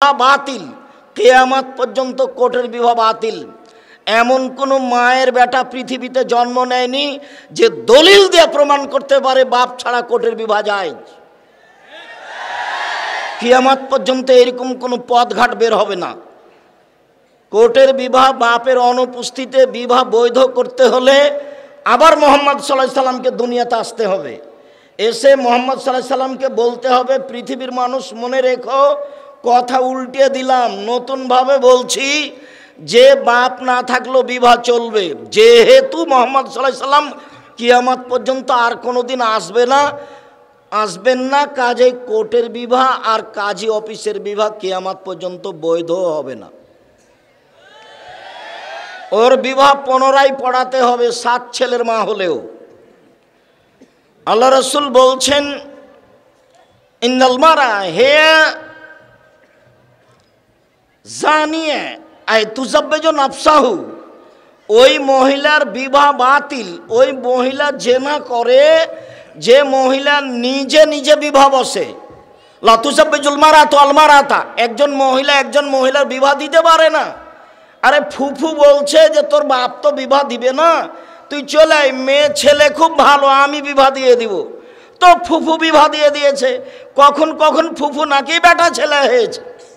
বাতিল, কিয়ামত পর্যন্ত কোর্টের বিবাহ বাতিল। এমন কোন মায়ের বেটা পৃথিবীতে জন্ম নেয়নি যে দলিল দিয়ে প্রমাণ করতে পারে বাপ ছাড়া কোর্টের বিবাহ যায়। কিয়ামত পর্যন্ত এরকম কোনো পথঘাট বের হবে না। কোর্টের বিবাহ বাপের অনুপস্থিতিতে বিবাহ বৈধ করতে হলে আবার মুহাম্মদ সাল্লাল্লাহু আলাইহি সাল্লামকে দুনিয়াতে আসতে হবে। এসে মুহাম্মদ সাল্লাল্লাহু আলাইহি সাল্লামকে বলতে হবে, পৃথিবীর মানুষ মনে রেখো, কথা উল্টে দিলাম, নতুনভাবে বলছি যে বাপ না থাকলেও বিবাহ চলবে। যেহেতু মুহাম্মদ সাল্লাল্লাহু আলাইহি সাল্লাম কিয়ামত পর্যন্ত আর কোনোদিন আসবেন না, কাজে কোর্টের বিবাহ আর কাজী অফিসের বিবাহ কিয়ামত পর্যন্ত বৈধ হবে না। ওর বিবাহ পুনরায় পড়াতে হবে 7 ছেলের মা হলেও। আল্লাহ রাসূল বলছেন, ইন্নাল মারা হিয়া জানিয়া আই তুজাব্বিজু নাফসাহু, ওই মহিলার বিবাহ বাতিল। ওই মহিলা জেনা করে যে মহিলা নিজে নিজে বিবাহ বসে। লা তুজাব্বিজুল মারাতু আল মারাতা, একজন মহিলার বিবাহ দিতে পারে না। আরে ফুফু বলছে যে তোর বাপ তো বিবাহ দিবে না, তুই চলে আয়, মেয়ে ছেলে খুব ভালো, আমি বিবাহ দিয়ে দিব। তো ফুফু বিবাহ দিয়ে দিয়েছে। কখন কখন ফুফু নাকি বেটা ছেলে হয়েছে।